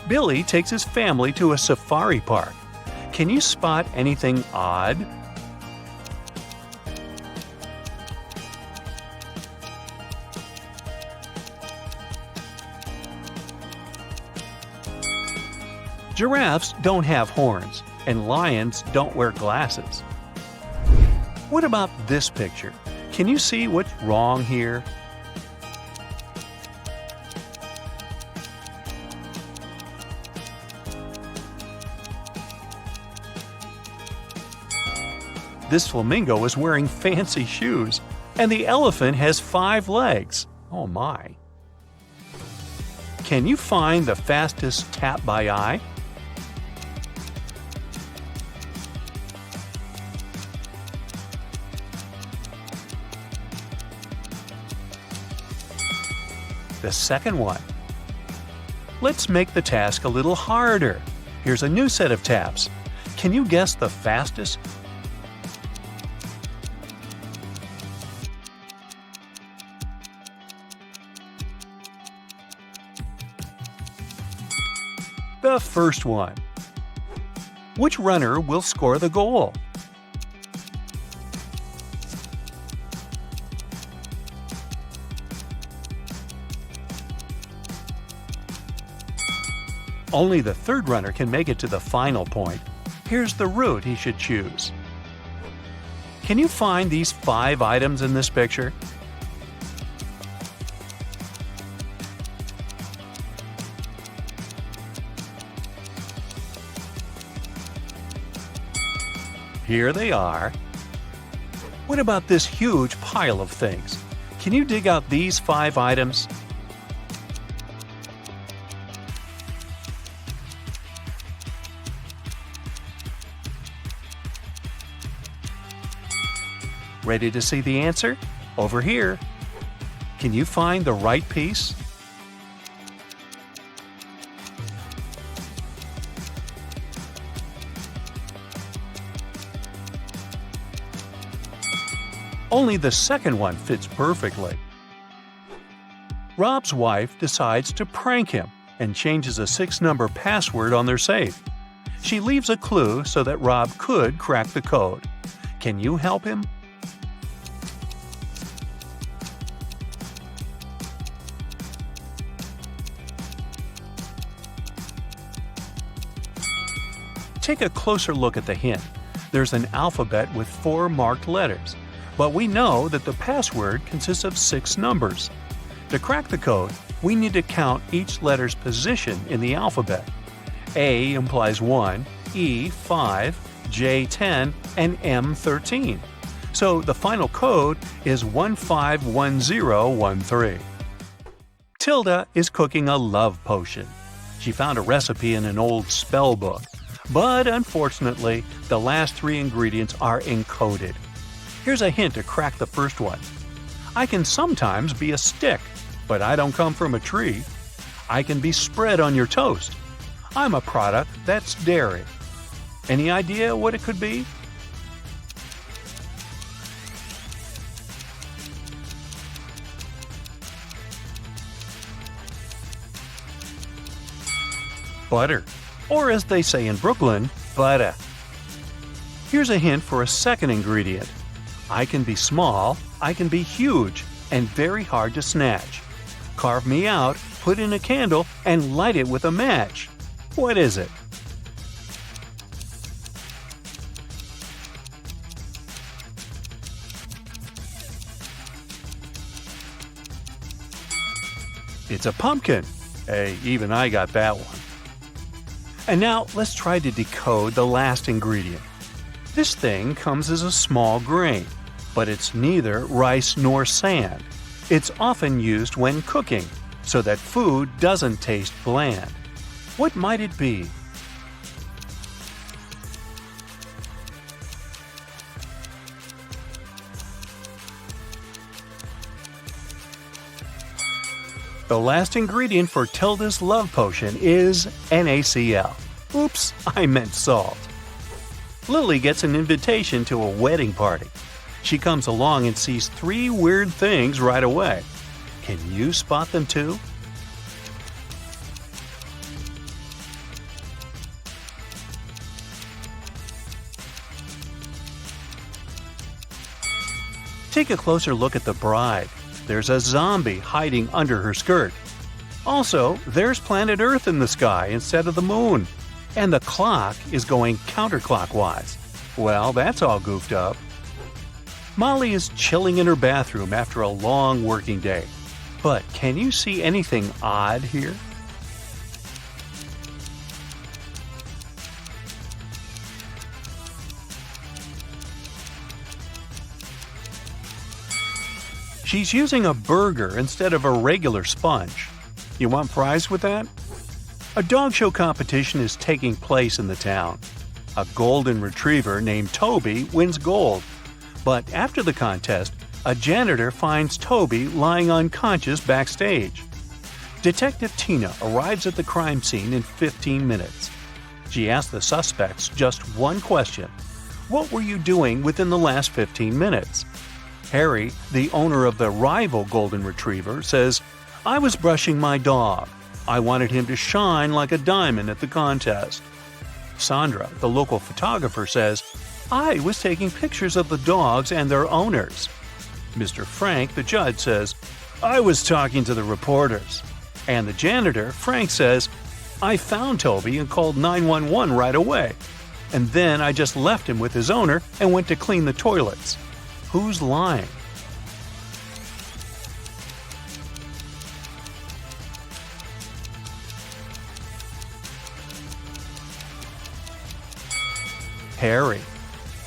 Billy takes his family to a safari park. Can you spot anything odd? Giraffes don't have horns, and lions don't wear glasses. What about this picture? Can you see what's wrong here? This flamingo is wearing fancy shoes, and the elephant has 5 legs. Oh my. Can you find the fastest tap by eye? The second one. Let's make the task a little harder. Here's a new set of taps. Can you guess the fastest? The first one. Which runner will score the goal? Only the third runner can make it to the final point. Here's the route he should choose. Can you find these 5 items in this picture? Here they are. What about this huge pile of things? Can you dig out these 5 items? Ready to see the answer? Over here. Can you find the right piece? Only the second one fits perfectly. Rob's wife decides to prank him and changes a 6-number password on their safe. She leaves a clue so that Rob could crack the code. Can you help him? Take a closer look at the hint. There's an alphabet with 4 marked letters, but we know that the password consists of 6 numbers. To crack the code, we need to count each letter's position in the alphabet. A implies 1, E 5, J 10, and M 13. So the final code is 151013. Tilda is cooking a love potion. She found a recipe in an old spell book. But unfortunately, the last 3 ingredients are encoded. Here's a hint to crack the first one. I can sometimes be a stick, but I don't come from a tree. I can be spread on your toast. I'm a product that's dairy. Any idea what it could be? Butter. Or as they say in Brooklyn, butter. Here's a hint for a second ingredient. I can be small, I can be huge, and very hard to snatch. Carve me out, put in a candle, and light it with a match. What is it? It's a pumpkin. Hey, even I got that one. And now let's try to decode the last ingredient. This thing comes as a small grain, but it's neither rice nor sand. It's often used when cooking, so that food doesn't taste bland. What might it be? The last ingredient for Tilda's love potion is NaCl. Oops, I meant salt. Lily gets an invitation to a wedding party. She comes along and sees 3 weird things right away. Can you spot them too? Take a closer look at the bride. There's a zombie hiding under her skirt. Also, there's planet Earth in the sky instead of the moon. And the clock is going counterclockwise. Well, that's all goofed up. Molly is chilling in her bathroom after a long working day. But can you see anything odd here? She's using a burger instead of a regular sponge. You want fries with that? A dog show competition is taking place in the town. A golden retriever named Toby wins gold. But after the contest, a janitor finds Toby lying unconscious backstage. Detective Tina arrives at the crime scene in 15 minutes. She asks the suspects just one question. What were you doing within the last 15 minutes? Harry, the owner of the rival golden retriever, says, I was brushing my dog. I wanted him to shine like a diamond at the contest. Sandra, the local photographer, says, I was taking pictures of the dogs and their owners. Mr. Frank, the judge, says, I was talking to the reporters. And the janitor, Frank, says, I found Toby and called 911 right away. And then I just left him with his owner and went to clean the toilets. Who's lying? Harry.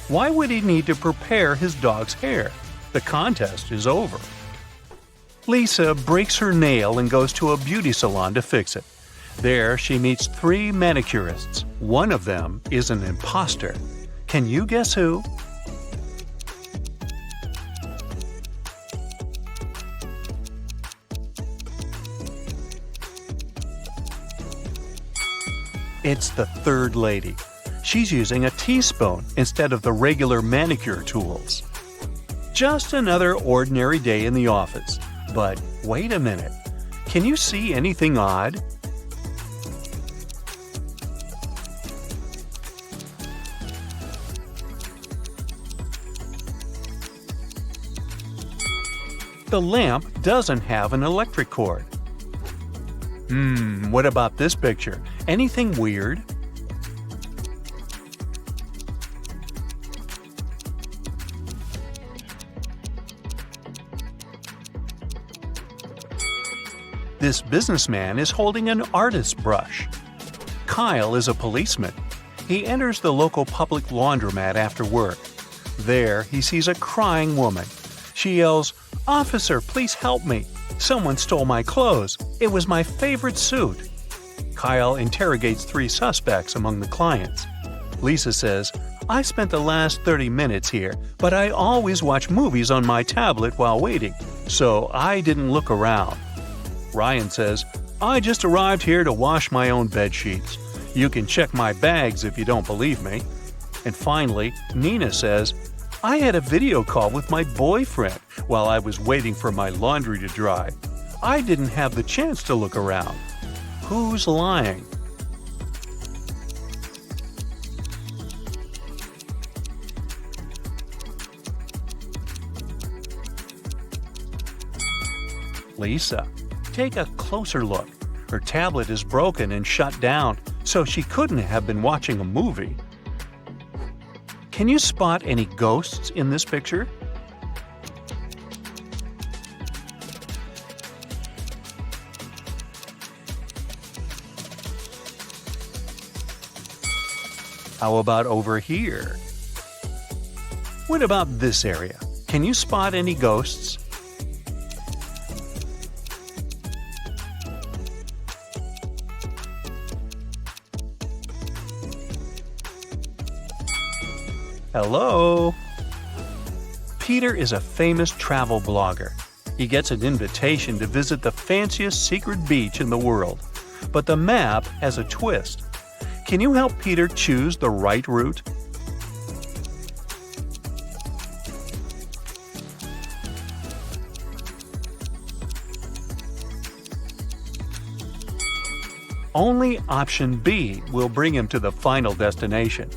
Why would he need to prepare his dog's hair? The contest is over. Lisa breaks her nail and goes to a beauty salon to fix it. There, she meets 3 manicurists. One of them is an imposter. Can you guess who? It's the third lady. She's using a teaspoon instead of the regular manicure tools. Just another ordinary day in the office. But wait a minute. Can you see anything odd? The lamp doesn't have an electric cord. What about this picture? Anything weird? This businessman is holding an artist's brush. Kyle is a policeman. He enters the local public laundromat after work. There, he sees a crying woman. She yells, "Officer, please help me. Someone stole my clothes. It was my favorite suit." Kyle interrogates 3 suspects among the clients. Lisa says, "I spent the last 30 minutes here, but I always watch movies on my tablet while waiting, so I didn't look around." Ryan says, "I just arrived here to wash my own bed sheets. You can check my bags if you don't believe me." And finally, Nina says, "I had a video call with my boyfriend while I was waiting for my laundry to dry. I didn't have the chance to look around." Who's lying? Lisa. Take a closer look. Her tablet is broken and shut down, so she couldn't have been watching a movie. Can you spot any ghosts in this picture? How about over here? What about this area? Can you spot any ghosts? Hello? Peter is a famous travel blogger. He gets an invitation to visit the fanciest secret beach in the world. But the map has a twist. Can you help Peter choose the right route? Only option B will bring him to the final destination.